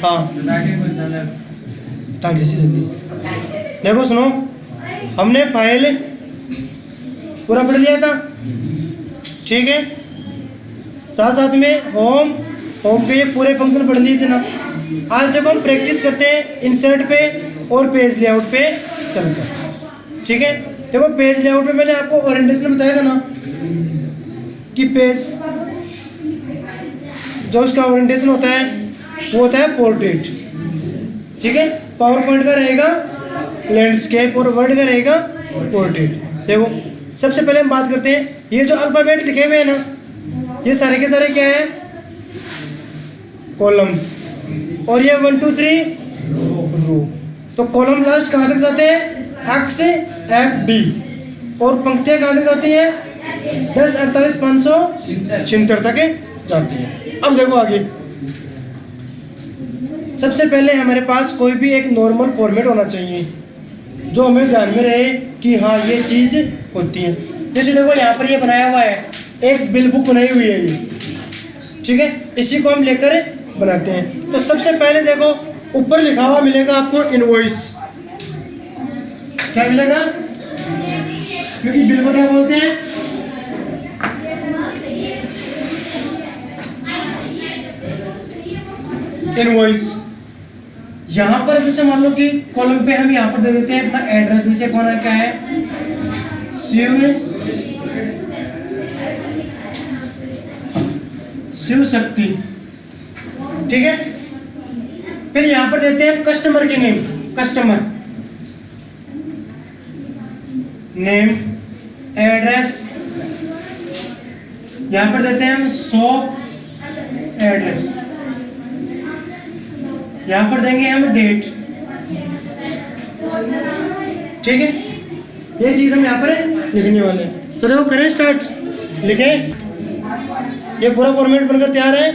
हाँ डाल जैसी जल्दी। देखो सुनो, हमने फाइल पूरा पढ़ लिया था, ठीक है। साथ साथ में होम पे ये पूरे फंक्शन पढ़ लिए थे ना। आज देखो हम प्रैक्टिस करते हैं इंसर्ट पे और पेज लेआउट पे चलकर, ठीक है। देखो पेज लेआउट पे मैंने आपको ओरिएंटेशन बताया था ना कि पेज जो उसका ओरिएंटेशन होता है वो होता है पोर्ट्रेट, ठीक है। पावर पॉइंट का रहेगा लैंडस्केप और वर्ड का रहेगा पोर्ट्रेट। देखो सबसे पहले हम बात करते हैं, ये जो अल्फाबेट लिखे हुए हैं ना, ये सारे के सारे क्या है, कॉलम्स, और ये 1 2 3 रो। तो कॉलम लास्ट कहाँ तक जाते हैं, एक्स एफ डी, और पंक्तियाँ कहाँ तक जाती हैं, 10 48 576 तक जाती है। अब देखो आगे, सबसे पहले हमारे पास कोई भी एक नॉर्मल फॉर्मेट होना चाहिए जो हमें ध्यान में रहे कि हाँ ये चीज़ होती है। जैसे देखो यहाँ पर ये बनाया हुआ है, एक बिल बुक बनाई हुई है ये, ठीक है। इसी को हम लेकर बनाते हैं। तो सबसे पहले देखो ऊपर लिखा हुआ मिलेगा आपको इनवॉइस, क्या मिलेगा, क्योंकि बिल को क्या बोलते हैं, इनवॉइस। यहाँ पर जैसे मान लो कि कॉलम पे हम यहाँ पर दे देते हैं अपना एड्रेस, जैसे कौन है, क्या है, शिव शक्ति, ठीक है। फिर यहाँ पर देते हैं कस्टमर की नेम, कस्टमर नेम, एड्रेस, यहाँ पर देते हैं हम शॉप एड्रेस, यहाँ पर देंगे हम डेट, ठीक है। ये चीज हम यहाँ पर लिखने वाले हैं। तो देखो करें स्टार्ट, लिखें। ये पूरा फॉर्मेट बनकर तैयार है,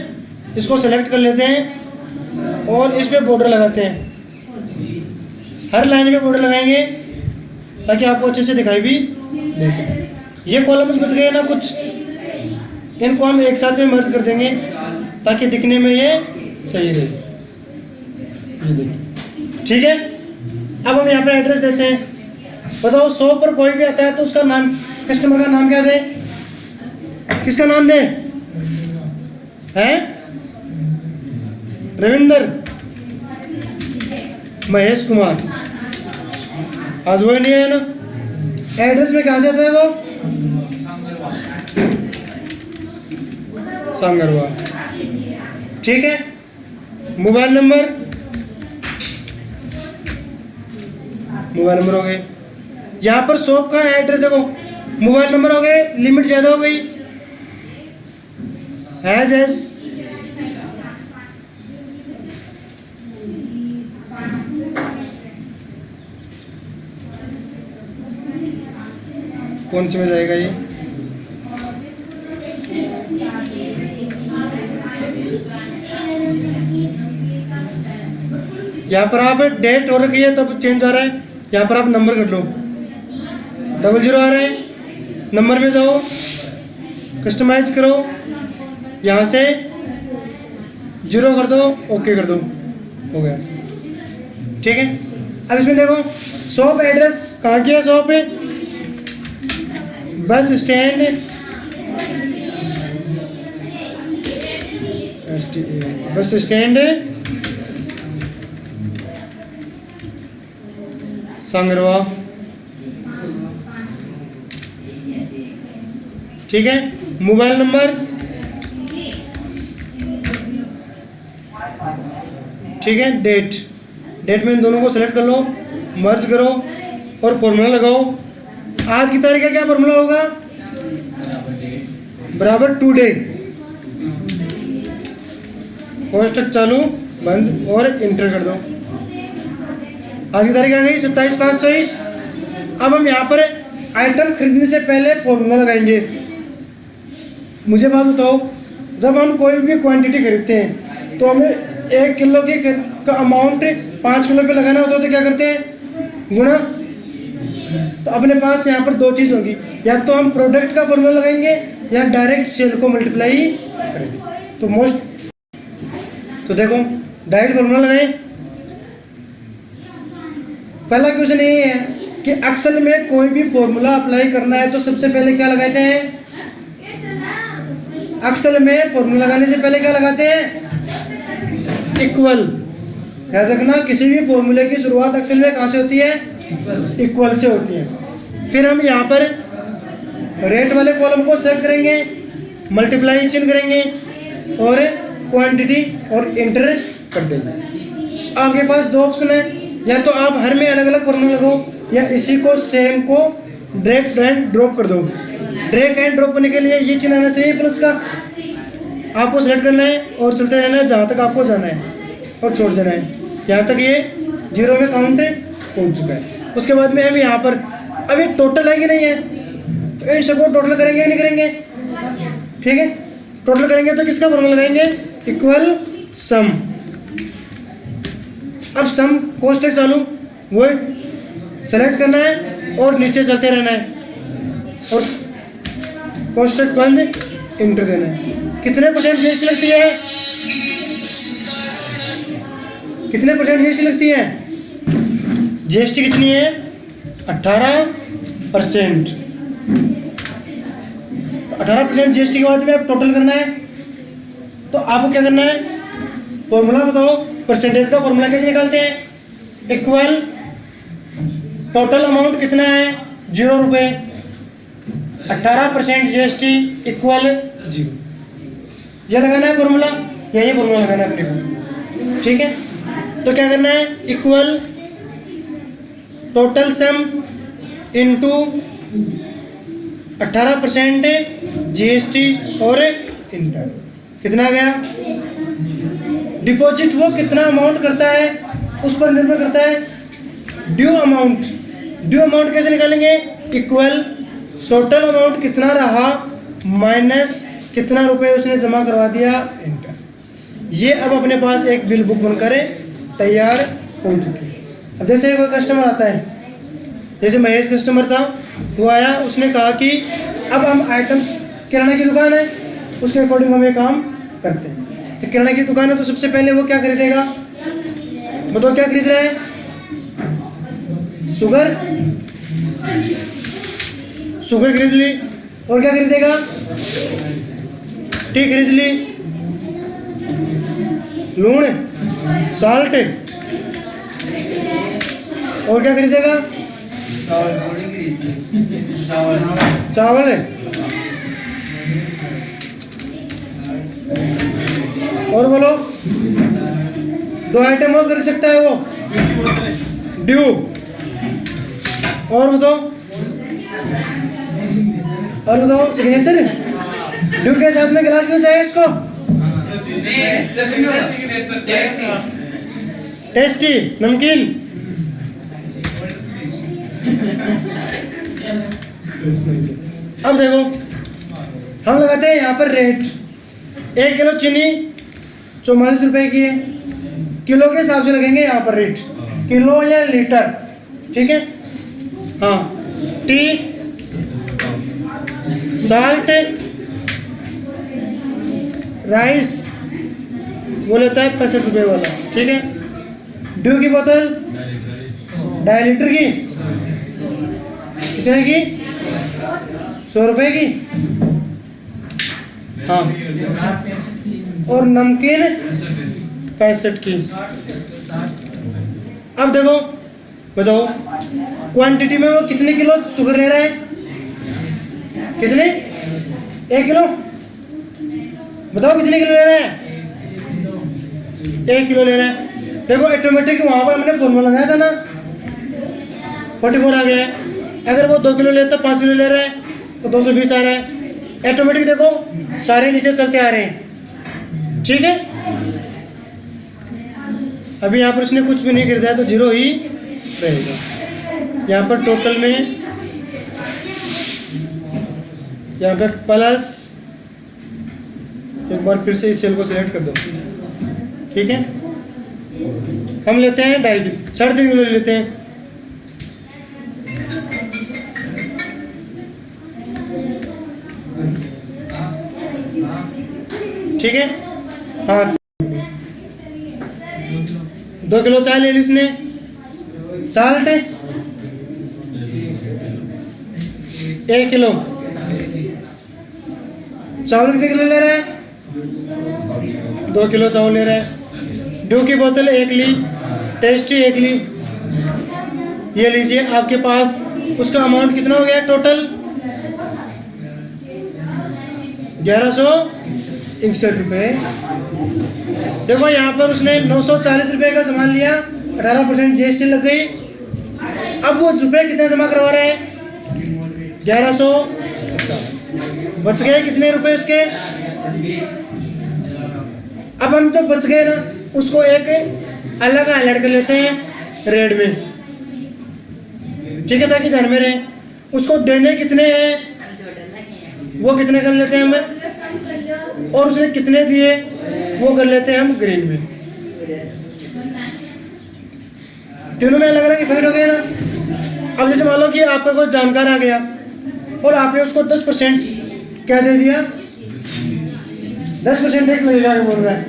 इसको सेलेक्ट कर लेते हैं और इस पे बॉर्डर लगाते हैं। हर लाइन पे बॉर्डर लगाएंगे ताकि आपको अच्छे से दिखाई भी दे सके। ये कॉलम्स बच गए ना कुछ, इनको हम एक साथ में मर्ज कर देंगे ताकि दिखने में ये सही रहे, ठीक है। अब हम यहाँ पर एड्रेस देते हैं। बताओ 100 पर कोई भी आता है तो उसका नाम, कस्टमर का नाम क्या दे, किसका नाम दे, हैं, रविंदर, महेश कुमार, आज वो नहीं है ना। एड्रेस में कहाँ से आता है वो, सांगरवा, ठीक है। मोबाइल नंबर हो गए। यहाँ पर शॉप का एड्रेस देखो, मोबाइल नंबर हो गए, लिमिट ज़्यादा हो गई, हैज एस, कौन सी में जाएगा ये, यहाँ पर आप डेट हो रखी है तब चेंज आ रहा है। यहाँ पर आप नंबर कर लो, 00 आ रहा है, नंबर में जाओ, कस्टमाइज करो, यहाँ से 0 कर दो, ओके कर दो, हो गया, ठीक है। अब इसमें देखो शॉप एड्रेस कहाँ की है, शॉप है बस स्टैंड, बस स्टैंड सांगरवा, ठीक है। मोबाइल नंबर, ठीक है। डेट में इन दोनों को सेलेक्ट कर लो, मर्ज करो और फॉर्मूला लगाओ। आज की तारीख का क्या फॉर्मूला होगा, बराबर टुडे, कोष्टक चालू बंद और इंटर कर दो। आज की तारीख आ गई 27/5/24। अब हम यहाँ पर आइटम खरीदने से पहले फॉर्मूला लगाएंगे। मुझे बात बताओ, जब हम कोई भी क्वांटिटी खरीदते हैं तो हमें 1 किलो की का अमाउंट 5 किलो पे लगाना होता है, तो क्या करते हैं, गुणा। तो अपने पास यहाँ पर 2 चीज़ होगी, या तो हम प्रोडक्ट का फॉर्मूला लगाएंगे या डायरेक्ट सेल को मल्टीप्लाई करेंगे। तो मोस्ट तो देखो डायरेक्ट फॉर्मूला लगाए। पहला क्वेश्चन ये है कि एक्सेल में कोई भी फॉर्मूला अप्लाई करना है तो सबसे पहले क्या लगाते हैं? एक्सेल में फॉर्मूला लगाने से पहले क्या लगाते हैं? इक्वल। याद रखना, किसी भी फॉर्मूले की शुरुआत एक्सेल में कहाँ से होती है? इक्वल से होती है। फिर हम यहाँ पर रेट वाले कॉलम को सेलेक्ट करेंगे, मल्टीप्लाई चिन्ह करेंगे और क्वांटिटी और इंटर कर देंगे। आपके पास दो ऑप्शन है, या तो आप हर में अलग अलग फॉर्मूला लगाओ या इसी को सेम को ड्रैग एंड ड्रॉप कर दो। ड्रैग एंड ड्रॉप करने के लिए ये चिन्ह आना चाहिए प्लस का, आपको सेलेक्ट करना है और चलते रहना है जहाँ तक आपको जाना है और छोड़ देना है। यहाँ तक ये 0 में काउंट पहुँच चुका है। उसके बाद में हम यहाँ पर अभी टोटल है कि नहीं है, तो इन सबको टोटल करेंगे या नहीं करेंगे? ठीक है, टोटल करेंगे तो किसका फॉर्मूला लगाएंगे? इक्वल सम। अब सम कोष्टक चालू वो सेलेक्ट करना है और नीचे चलते रहना है और कोष्टक बंद इंटर देना है। कितने परसेंट जीएसटी लगती है? कितने परसेंट जीएसटी लगती है? जीएसटी कितनी है? 18%। 18% जीएसटी के बाद में आप टोटल करना है, तो आपको क्या करना है? फॉर्मूला बताओ, परसेंटेज का फॉर्मूला कैसे निकालते हैं? इक्वल टोटल अमाउंट कितना है? 0 रुपये, 18% जीएसटी इक्वल 0। ये लगाना है फॉर्मूला, यही फॉर्मूला लगाना है अपने को। ठीक है, तो क्या करना है? Equal total sum into 18% GST और इंटर। कितना आ गया? डिपॉजिट वो कितना अमाउंट करता है उस पर निर्भर करता है। ड्यू अमाउंट, ड्यू अमाउंट कैसे निकालेंगे? इक्वल टोटल अमाउंट कितना रहा माइनस कितना रुपए उसने जमा करवा दिया, इंटर। ये अब अपने पास एक बिल बुक बनकर तैयार हो चुकी है। अब जैसे कोई कस्टमर आता है, जैसे महेश कस्टमर था, वो आया, उसने कहा कि अब हम आइटम्स, किराना की दुकान है, उसके अकॉर्डिंग हम ये काम करते हैं। तो किराना की दुकान है तो सबसे पहले वो क्या खरीदेगा? बताओ क्या खरीद रहा है? शुगर, शुगर खरीद ली। और क्या खरीदेगा? टी खरीद ली, लूण, साल्ट, और क्या खरीदेगा? चावल। और बोलो, 2 आइटम और कर सकता है वो, ड्यू। और बताओ, और बताओ सिग्नेचर। ड्यू के साथ में गिलास क्यों चाहिए इसको? टेस्टी, नमकीन। अब देखो, हम लगाते हैं यहाँ पर रेट। 1 किलो चीनी 44 रुपए की है, किलो के हिसाब से लगेंगे यहाँ पर रेट, किलो या लीटर। ठीक है, हाँ। टी, साल्ट, राइस वो लेता है 65 रुपये वाला। ठीक है, ड्यू की बोतल 2.5 लीटर की कितने की? 100 रुपये की। हाँ, और नमकीन 65 की। अब देखो, बताओ क्वांटिटी में वो कितने किलो शुगर ले रहा है? कितने? 1 किलो। बताओ कितने किलो ले रहा है? 1 किलो ले रहा है। देखो ऑटोमेटिक वहाँ पर हमने फॉर्मूला लगाया था ना, 44 आ गया है। अगर वो 2 किलो लेता, 5 किलो ले रहा है तो 220 आ रहा है। ऑटोमेटिक देखो सारे नीचे चलते आ रहे हैं। ठीक है, अभी यहाँ पर उसने कुछ भी नहीं खरीदा तो 0 ही रहेगा। यहाँ पर टोटल में यहाँ पे प्लस, एक बार फिर से इस सेल को सिलेक्ट कर दो। ठीक है, हम लेते हैं 2.5 किलो, 3.5 किलो लेते हैं। ठीक है, हाँ। 2 किलो चाय ले ली उसने। Salt 1 kilo. चावल कितने किलो ले रहा है? 2 किलो चावल ले रहा है। ड्यू की बोतल 1 ली, टेस्टी 1 ली। ये लीजिए आपके पास उसका अमाउंट कितना हो गया टोटल? 1161 रुपये। देखो यहाँ पर उसने 940 रुपये का सामान लिया, 18% GST लग गई। अब वो रुपये कितने जमा करवा रहे हैं? 1150। बच गए कितने रुपए उसके? अब हम तो बच गए ना, उसको एक अलग हाईलाइट कर लेते हैं रेड में, ठीक है, ताकि ध्यान में रहे। उसको देने कितने हैं वो कितने कर लेते हैं हम, और उसने कितने दिए वो कर लेते हैं हम ग्रीन में। तीनों में अलग अलग इफेक्ट हो गए ना। अब जैसे मान लो कि आपका कोई जानकार आ गया और आपने उसको 10% क्या दे दिया, 10% टैक्स लगेगा बोल रहा है,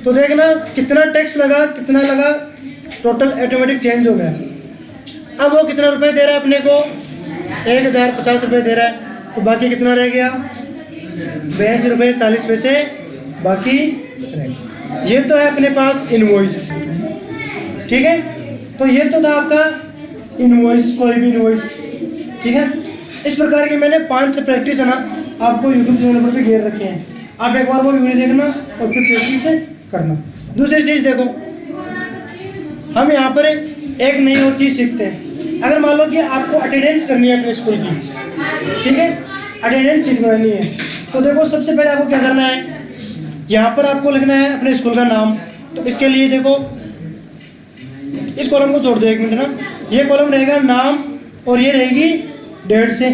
तो देखना कितना टैक्स लगा, कितना लगा, टोटल ऑटोमेटिक चेंज हो गया। अब वो कितना रुपए दे रहा है अपने को? 1050 रुपये दे रहा है, तो बाकी कितना रह गया? 82 रुपये 40 पैसे बाकी रह गया। ये तो है अपने पास इनवॉइस, ठीक है। तो ये तो था आपका इनवॉइस, कोई भी इनवॉइस, ठीक है। इस प्रकार के मैंने 5 प्रैक्टिस है ना आपको यूट्यूब चैनल पर भी घेर रखे हैं। आप एक बार वो वीडियो देखना और फिर प्रैक्टिस करना। दूसरी चीज़ देखो, हम यहाँ पर एक नई और चीज़ सीखते हैं। अगर मान लो कि आपको अटेंडेंस करनी है अपने स्कूल की, ठीक है, अटेंडेंस शीट बनानी है, तो देखो सबसे पहले आपको क्या करना है, यहाँ पर आपको लिखना है अपने स्कूल का नाम। तो इसके लिए देखो इस कॉलम को छोड़ दो 1 मिनट ना, ये कॉलम रहेगा नाम और ये रहेगी डेट से।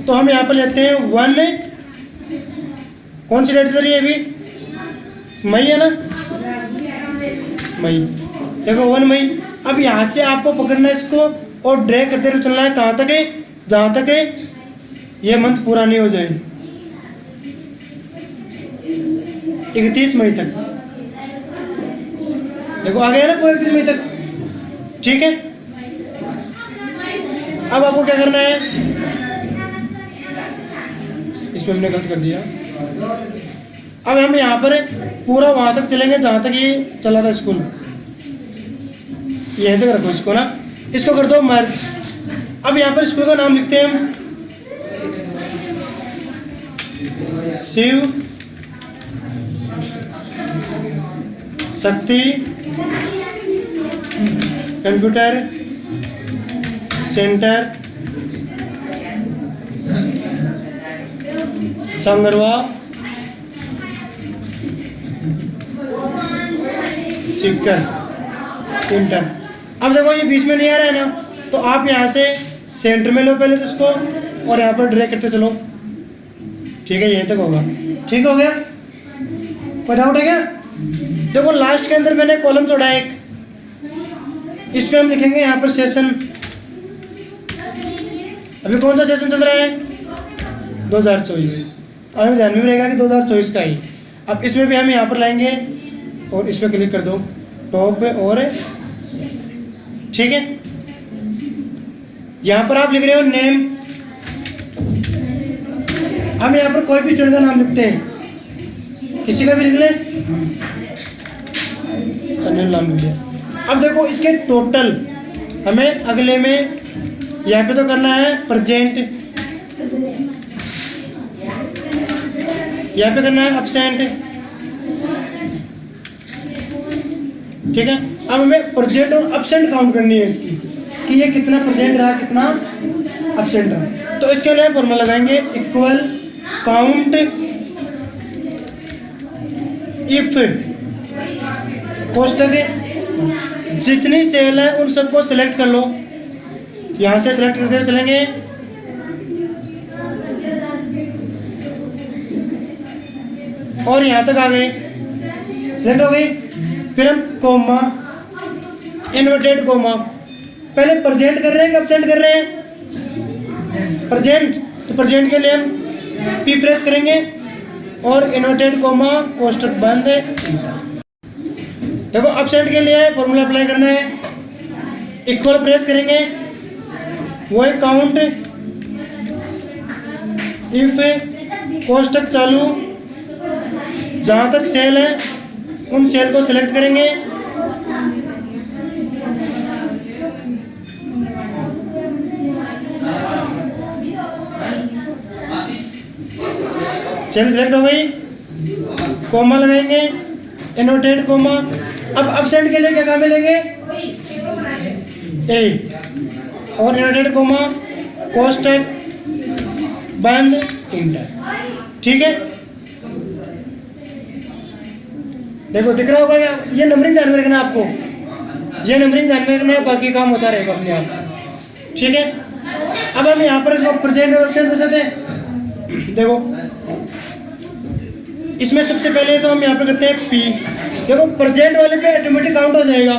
तो हम यहाँ पर लेते हैं 1, कौन सी डेट से रही है अभी? मई है ना, मई। देखो 1 मई। अब यहाँ से आपको पकड़ना है इसको और ड्रैग करते हुए चलना है कहाँ तक है? जहाँ तक है ये मंथ पूरा नहीं हो जाए, 31 मई तक। देखो आ गया ना पूरा 31 मई तक, ठीक है। अब आपको क्या करना है, इसमें हमने गलत कर दिया। अब हम यहाँ पर पूरा वहाँ तक चलेंगे जहाँ तक ये चला था स्कूल, यहीं तक रखो इसको ना, इसको कर दो मर्ज। अब यहाँ पर स्कूल का नाम लिखते हैं हम शिव शक्ति कंप्यूटर सेंटर संगरवा सिक्कर सेंटर। अब देखो ये बीच में नहीं आ रहा है ना, तो आप यहाँ से सेंटर में लो पहले तो इसको, और यहाँ पर ड्रैग करते चलो, ठीक है, यहीं तक होगा। ठीक हो गया? कोई डाउट है क्या? देखो लास्ट के अंदर मैंने कॉलम छोड़ा है एक, इसमें हम लिखेंगे यहाँ पर सेशन। अभी कौन सा सेशन चल रहा है? 2024। अभी ध्यान में रहेगा कि 2024 का ही। अब इसमें भी हम यहाँ पर लाएंगे और इस पर क्लिक कर दो टॉप पे, और ठीक है, यहाँ पर आप लिख रहे हो नेम। हम यहाँ पर कोई भी स्टूडेंट का नाम लिखते हैं, किसी का भी लिख लें, अनिल नाम लिख लिया। अब देखो इसके टोटल हमें अगले में यहाँ पे तो करना है प्रेजेंट, यहाँ पे करना है एब्सेंट, ठीक है। अब हमें प्रेजेंट और एब्सेंट काउंट करनी है इसकी, कि ये कितना प्रेजेंट रहा कितना एब्सेंट रहा। तो इसके लिए फॉर्मूला लगाएंगे इक्वल काउंट इफ कोष्टक जितनी सेल है उन सबको सिलेक्ट कर लो। यहाँ से सिलेक्ट करते हुए चलेंगे, और यहाँ तक आ गए, सिलेक्ट हो गई। फिर हम कोमा, इन्वर्टेड कोमा, पहले प्रेजेंट कर रहे हैं कि एब्सेंट कर रहे हैं? प्रेजेंट, तो प्रेजेंट के लिए हम पी प्रेस करेंगे और इन्वर्टेड कोमा कोष्टक बंद। देखो अपसेंट के लिए फॉर्मूला अप्लाई करना है, इक्वल प्रेस करेंगे, वो है काउंट इफ कोष्टक चालू, जहाँ तक सेल है उन सेल को सिलेक्ट करेंगे, सेल सिलेक्ट हो गई, कोमा लगाएंगे, इनवर्टेड कोमा। अब अपसेंट के लिए क्या काम मिलेंगे, ए और इनवर्टेड कोमा, कोष्टक बंद, इंटर। ठीक है, देखो दिख रहा होगा क्या, ये नंबरिंग ध्यान में रखना है आपको, ये नंबरिंग ध्यान में रखना है, बाकी काम होता रहेगा अपने आप। ठीक है, अब हम यहाँ पर इसको प्रेजेंट और एब्सेंट दे सकते हैं। देखो इसमें सबसे पहले तो हम यहाँ पर करते हैं पी। देखो प्रेजेंट वाले पे ऑटोमेटिक काउंट हो जाएगा,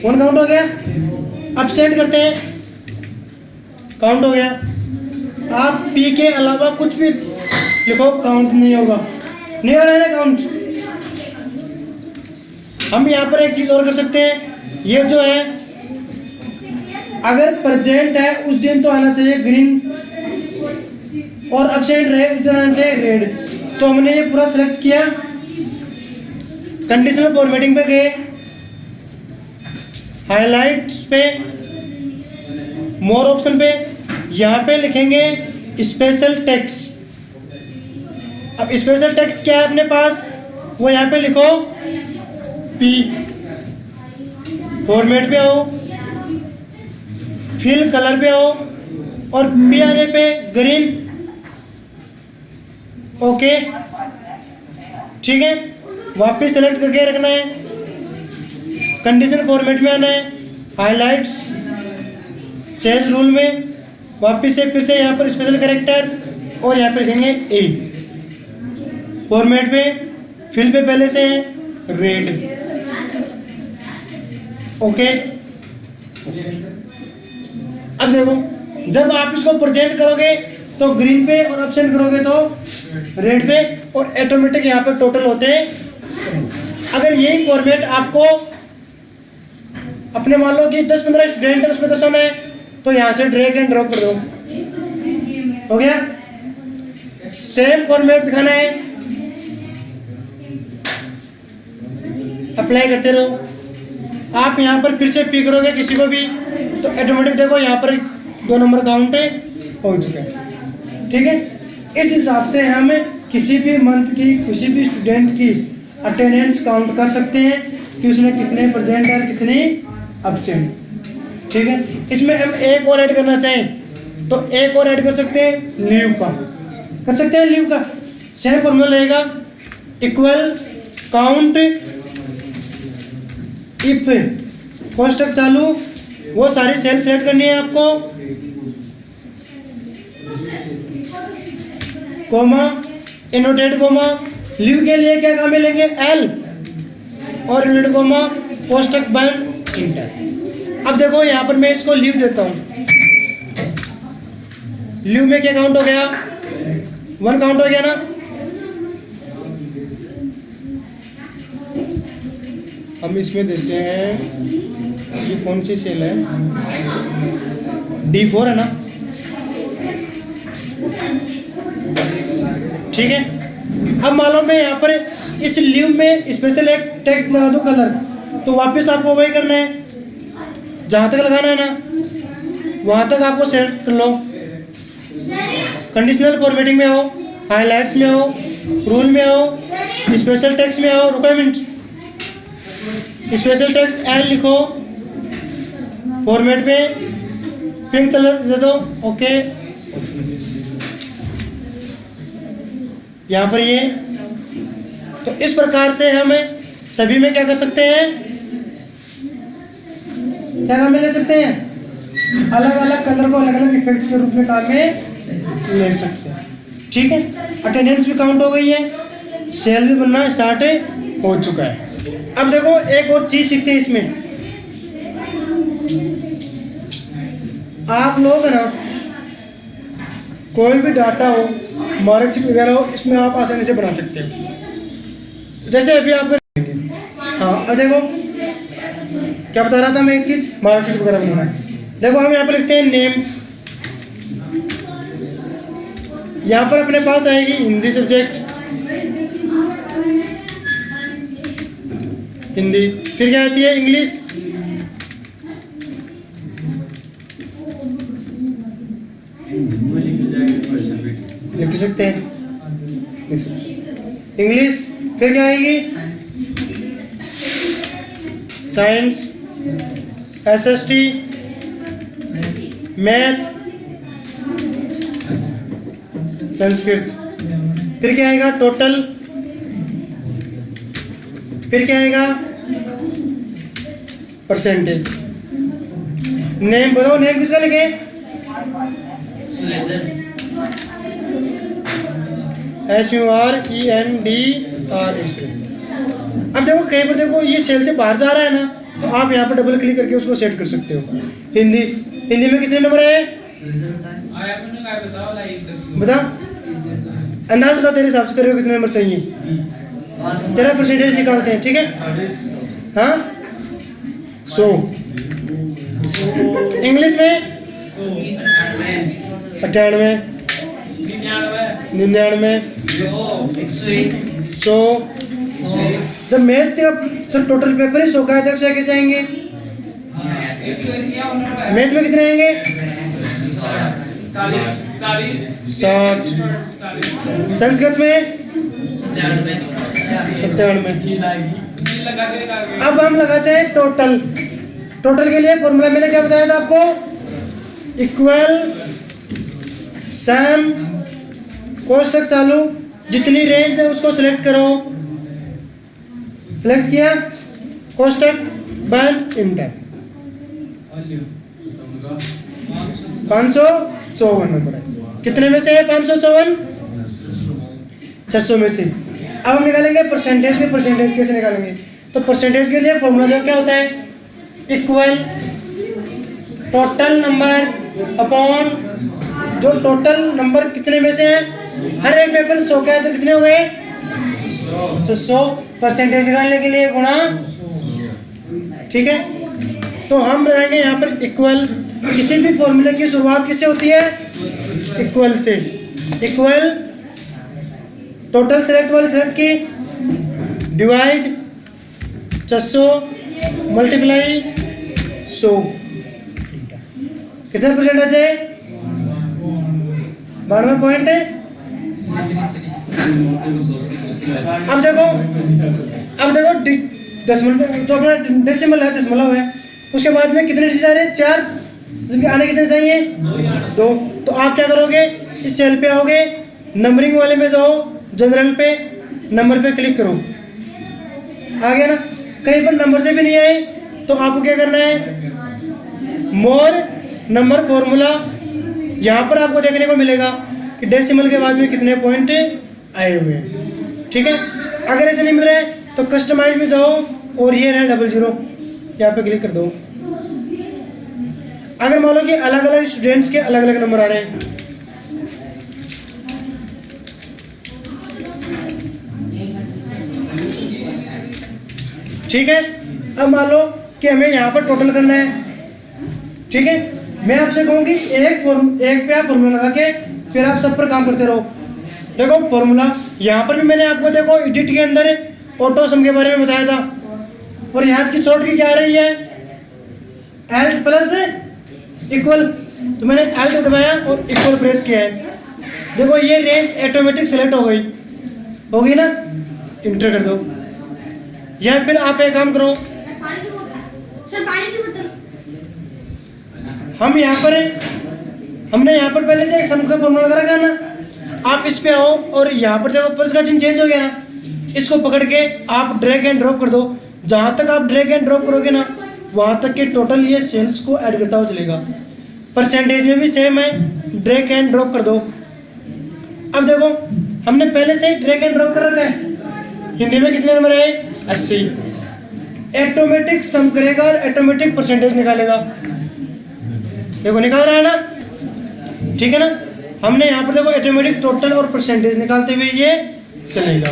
कौन काउंट हो गया, एब्सेंट करते हैं, काउंट हो गया। आप पी के अलावा कुछ भी लिखो काउंट नहीं होगा, नहीं हो रहा है काउंट। हम यहाँ पर एक चीज और कर सकते हैं, ये जो है अगर प्रेजेंट है उस दिन तो आना चाहिए ग्रीन, और एब्सेंट रहे उस दिन आना चाहिए रेड। तो हमने ये पूरा सिलेक्ट किया, कंडीशनल फॉर्मेटिंग पे गए, हाइलाइट्स पे, मोर ऑप्शन पे, यहाँ पे लिखेंगे स्पेशल टेक्स्ट। अब स्पेशल टेक्स्ट क्या है अपने पास, वो यहाँ पे लिखो पी, फॉर्मेट पे आओ, फिल कलर पे आओ, और पी आने पे ग्रीन, ओके। ठीक है, वापस सेलेक्ट करके रखना है, कंडीशन फॉर्मेट में आना है, हाइलाइट्स, सेल रूल में, वापस से फिर से यहाँ पर स्पेशल कैरेक्टर, और यहाँ पे लिखेंगे ए, फॉर्मेट पे, फिल पे पहले से है रेड, ओके। अब देखो जब आप इसको प्रेजेंट करोगे तो ग्रीन पे, और एब्सेंट करोगे तो रेड पे, और ऑटोमेटिक यहाँ पे टोटल होते हैं। अगर यही फॉर्मेट आपको अपने मान लो कि 10-15 स्टूडेंट है उसमें 10 होना है, तो यहाँ से ड्रैग एंड ड्रॉप कर दो, हो गया। सेम फॉर्मेट दिखाना है, अप्लाई करते रहो। आप यहाँ पर फिर से पी करोगे किसी को भी तो ऑटोमेटिक देखो यहाँ पर 2 नंबर काउंट हो चुके हैं। ठीक है, इस हिसाब से हम किसी भी मंथ की किसी भी स्टूडेंट की अटेंडेंस काउंट कर सकते हैं कि उसमें कितने प्रेजेंट और कितने एब्सेंट। ठीक है, इसमें हम एक और ऐड करना चाहें तो एक और ऐड कर सकते हैं, लीव का कर सकते हैं, लीव का सेम फॉर्मूला रहेगा, इक्वल काउंट इफ कोष्टक चालू, वो सारी सेल सेलेक्ट करनी है आपको, कोमा, इनवर्टेड कोमा। लीव के लिए क्या काम मिलेंगे, एल और इनवर्टेड कोमा, कोष्टक बंद, इंटर। अब देखो यहाँ पर मैं इसको लीव देता हूँ, लीव में क्या काउंट हो गया, 1 काउंट हो गया ना। हम इसमें देते हैं, ये कौन सी सेल है, D4 है ना। ठीक है, अब मान लो मैं यहाँ पर इस लीव में स्पेशल एक टेक्स्ट लगा दूँ कलर, तो वापस आपको वही करना है, जहाँ तक लगाना है ना वहाँ तक आपको सेलेक्ट कर लो, कंडीशनल फॉर्मेटिंग में आओ, हाइलाइट्स में आओ, रूल में आओ, स्पेशल टेक्स्ट में आओ, रिक्वायरमेंट स्पेशल टेक्स्ट एल लिखो, फॉर्मेट में पिंक कलर दे दो, ओके। यहाँ पर ये, तो इस प्रकार से हम सभी में क्या कर सकते हैं, क्या काम में ले सकते हैं, अलग अलग कलर को अलग अलग इफेक्ट्स के रूप में काम में ले सकते हैं। ठीक है, अटेंडेंस भी काउंट हो गई है, सेल भी बनना स्टार्ट हो चुका है। अब देखो एक और चीज सीखते हैं इसमें, आप लोग ना कोई भी डाटा हो, मार्कशीट वगैरह हो, इसमें आप आसानी से बना सकते हो। जैसे अभी आप करेंगे हाँ अब देखो क्या बता रहा था मैं, एक चीज मार्कशीट वगैरह बनाना है। देखो हम यहाँ पर लिखते हैं नेम, यहाँ पर अपने पास आएगी हिंदी सब्जेक्ट, हिंदी, फिर क्या आती है इंग्लिश, लिख सकते हैं, लिख सकते हैं इंग्लिश, फिर क्या आएगी साइंस, एसएसटी, मैथ, संस्कृत, फिर क्या आएगा टोटल, फिर क्या आएगा परसेंटेज। नेम बताओ, नेम किसका लिखे, SURENDR। अब देखो कहीं पर देखो ये सेल से बाहर जा रहा है ना, तो आप यहाँ पर डबल क्लिक करके उसको सेट कर सकते हो। हिंदी, हिंदी में कितने नंबर है बता, अंदाज बता तेरे हिसाब से, तेरे को कितने नंबर चाहिए, तेरा परसेंटेज निकालते हैं, ठीक है। हाँ 100। इंग्लिश में 98, 99, 100। जब मैथ का टोटल पेपर ही 100 का है तो 100 कैसे आएंगे, मैथ में कितने आएंगे 60, संस्कृत में 97। अब हम लगाते हैं टोटल। टोटल के लिए फॉर्मूला मैंने क्या बताया था आपको, इक्वल सम कोष्ठक चालू, जितनी रेंज है उसको सिलेक्ट करो, सिलेक्ट किया, कोष्ठक बंद, इंटर। 554 नंबर है, कितने में से है 554, 600 में से। अब हम निकालेंगे परसेंटेज के, परसेंटेज कैसे निकालेंगे, तो परसेंटेज के लिए फॉर्मूला क्या होता है, इक्वल टोटल नंबर अपॉन जो टोटल नंबर कितने में से है, हर एक पेपर 100 का है तो कितने हो गए 600, परसेंटेज निकालने के लिए गुणा, ठीक है। तो हम लगाएंगे यहाँ पर इक्वल, किसी भी फॉर्मूले की शुरुआत किससे होती है, इक्वल से। इक्वल टोटल सेलेक्ट वाली सेलेक्ट की, डिवाइड 600 मल्टीप्लाई 100, कितने परसेंटेज है 92 पॉइंट है। अब देखो दशमलव, जो अपना डेसिमल है दशमलव है, उसके बाद में कितने डिजिट आ रहे हैं 4, जिनके आने कितने चाहिए 2। तो आप क्या करोगे, इस सेल पे आओगे, नंबरिंग वाले में जाओ, जनरल पे नंबर पे क्लिक करो, आ गया ना। कहीं पर नंबर से भी नहीं आए तो आपको क्या करना है, मोर नंबर फॉर्मूला, यहाँ पर आपको देखने को मिलेगा कि डेसिमल के बाद में कितने पॉइंट आए हुए हैं, ठीक है। अगर ऐसे नहीं मिल रहा है तो कस्टमाइज में जाओ और ये है 00, यहाँ पे क्लिक कर दो। अगर मान लो कि अलग अलग स्टूडेंट्स के अलग अलग नंबर आ रहे हैं, ठीक है। अब मान लो कि हमें यहाँ पर टोटल करना है, ठीक है। मैं आपसे कहूँ कि एक पे आप फॉर्मूला लगा के फिर आप सब पर काम करते रहो। देखो फॉर्मूला यहाँ पर भी मैंने आपको देखो एडिट के अंदर ऑटो सम के बारे में बताया था, और यहाँ की शॉर्ट की क्या आ रही है, एल्ट प्लस इक्वल, तो मैंने एल्ट दबाया और इक्वल प्रेस किया है। देखो ये रेंज ऑटोमेटिक सेलेक्ट हो गई, होगी ना, इंटर कर दो। या फिर आप एक काम करो, हम यहाँ पर हमने यहाँ पर पहले से सम का फॉर्मूला लगा रखा ना, आप इस पे आओ और यहाँ पर देखो प्लस का चिन्ह चेंज हो गया ना, इसको पकड़ के आप ड्रैग एंड ड्रॉप कर दो। जहाँ तक आप ड्रैग एंड ड्रॉप करोगे ना, वहाँ तक के टोटल ये सेल्स को ऐड करता हुआ चलेगा। परसेंटेज में भी सेम है, ड्रैग एंड ड्रॉप कर दो। अब देखो हमने पहले से ड्रैग एंड ड्रॉप कर रखा है। हिंदी में कितने नंबर है 80, ऑटोमेटिक सम करेगा और ऑटोमेटिक परसेंटेज निकालेगा। देखो निकाल रहा है ना, ठीक है ना। हमने यहाँ पर देखो ऑटोमेटिक टोटल और परसेंटेज निकालते हुए ये चलेगा।